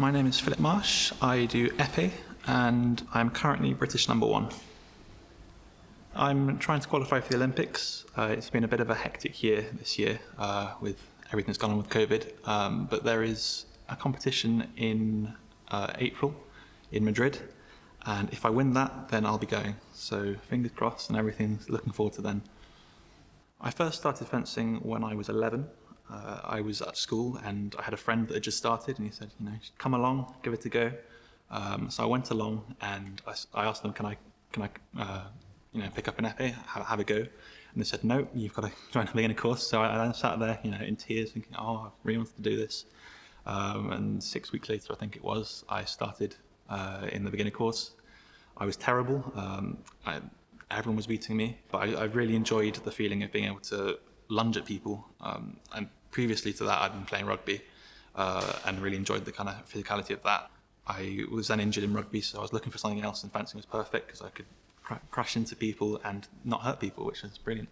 My name is Philip Marsh. I do épée and I'm currently British #1. I'm trying to qualify for the Olympics. It's been a bit of a hectic year this year with everything that's gone on with COVID, but there is a competition in April in Madrid, and if I win that, then I'll be going. So fingers crossed and everything's looking forward to then. I first started fencing when I was 11. I was at school and I had a friend that had just started and he said, come along, give it a go. So I went along and I asked them, can I pick up an épée, have a go? And they said, no, you've got to join the beginner course. So I sat there, in tears thinking, I really wanted to do this. And 6 weeks later, I think it was, I started in the beginner course. I was terrible. Everyone was beating me, but I really enjoyed the feeling of being able to lunge at people. And previously to that, I'd been playing rugby and really enjoyed the kind of physicality of that. I was then injured in rugby, so I was looking for something else, and fencing was perfect because I could crash into people and not hurt people, which was brilliant.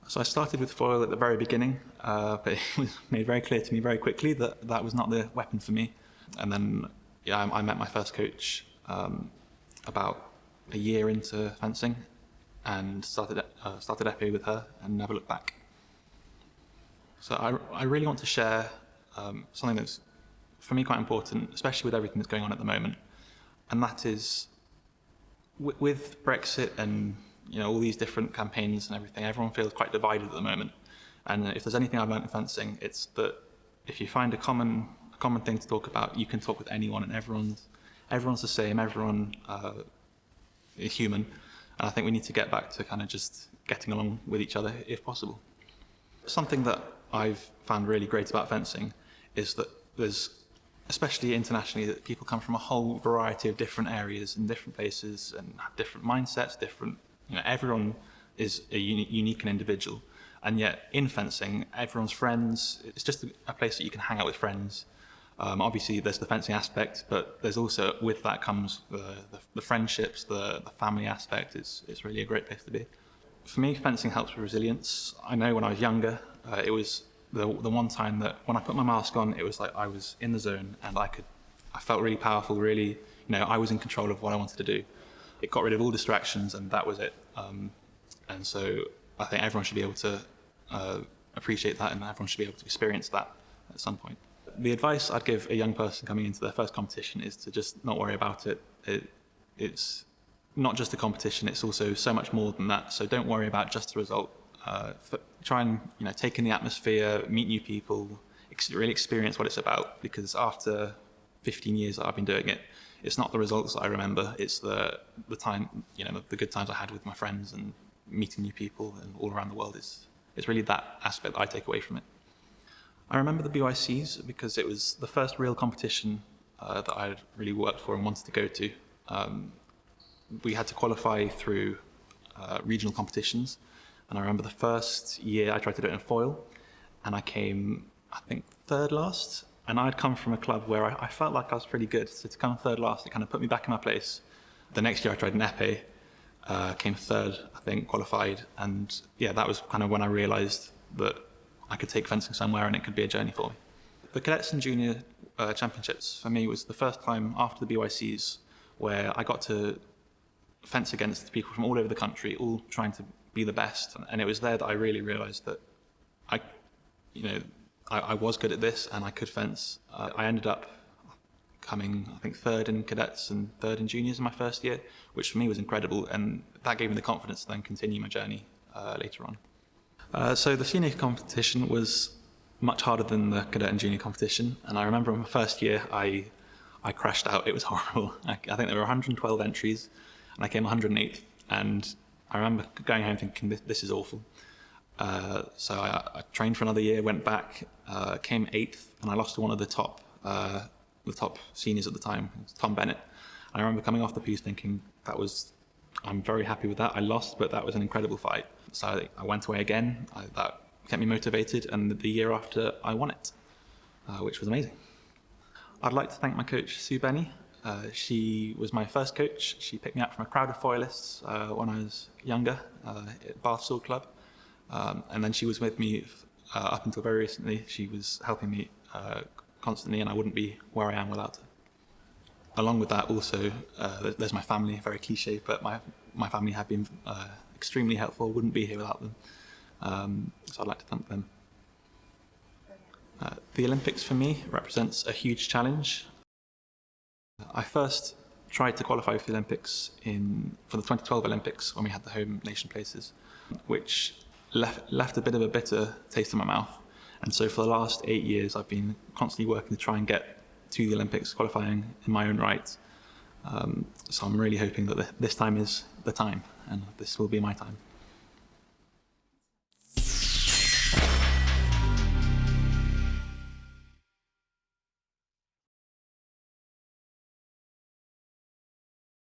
So I started with foil at the very beginning, but it was made very clear to me very quickly that that was not the weapon for me. And then I met my first coach about a year into fencing and started épée with her and never looked back. So I really want to share something that's, for me, quite important, especially with everything that's going on at the moment, and that is with Brexit and all these different campaigns and everything, everyone feels quite divided at the moment. And if there's anything I've learned in fencing, it's that if you find a common thing to talk about, you can talk with anyone, and everyone's the same, everyone is human. And I think we need to get back to kind of just getting along with each other if possible. Something that I've found really great about fencing is that there's, especially internationally, that people come from a whole variety of different areas and different places and have different mindsets, everyone is a unique and individual. And yet in fencing, everyone's friends. It's just a place that you can hang out with friends. Obviously there's the fencing aspect, but there's also, with that comes the friendships, the family aspect. It's really a great place to be. For me, fencing helps with resilience. I know when I was younger, it was the one time that when I put my mask on, it was like I was in the zone and I felt really powerful, really, I was in control of what I wanted to do. It got rid of all distractions and that was it. And so I think everyone should be able to appreciate that, and everyone should be able to experience that at some point. The advice I'd give a young person coming into their first competition is to just not worry about it. It's not just a competition, it's also so much more than that. So don't worry about just the result. Try and take in the atmosphere, meet new people, really experience what it's about, because after 15 years that I've been doing it, it's not the results that I remember, it's the time, the good times I had with my friends and meeting new people and all around the world. It's really that aspect that I take away from it. I remember the Bycs because it was the first real competition that I had really worked for and wanted to go to. We had to qualify through regional competitions, and I remember the first year I tried to do it in foil, and I came, I think, third last, and I'd come from a club where I felt like I was pretty good, so to come third last, it kind of put me back in my place. The next year I tried an épée, came third, I think, qualified, and that was kind of when I realised that I could take fencing somewhere and it could be a journey for me. The cadets and junior championships for me was the first time after the Bycs where I got to fence against people from all over the country, all trying to be the best. And it was there that I really realised that I was good at this and I could fence. I ended up coming, I think, third in cadets and third in juniors in my first year, which for me was incredible, and that gave me the confidence to then continue my journey later on. So the senior competition was much harder than the cadet and junior competition, and I remember in my first year I crashed out. It was horrible. I think there were 112 entries and I came 108th, and I remember going home thinking this is awful. So I trained for another year, went back, came 8th, and I lost to one of the top seniors at the time, Tom Bennett. I remember coming off the piece thinking I'm very happy with that. I lost, but that was an incredible fight. So I went away again. That kept me motivated, and the year after I won it, which was amazing. I'd like to thank my coach, Sue Benny. She was my first coach. She picked me up from a crowd of foilists when I was younger at Bath Sword Club. And then she was with me up until very recently. She was helping me constantly, and I wouldn't be where I am without her. Along with that, also, there's my family, very cliche, but my family have been extremely helpful, wouldn't be here without them. So I'd like to thank them. The Olympics for me represents a huge challenge. I first tried to qualify for the Olympics for the 2012 Olympics when we had the home nation places, which left a bit of a bitter taste in my mouth. And so for the last 8 years, I've been constantly working to try and get to the Olympics, qualifying in my own right. So I'm really hoping that this time is the time, and this will be my time.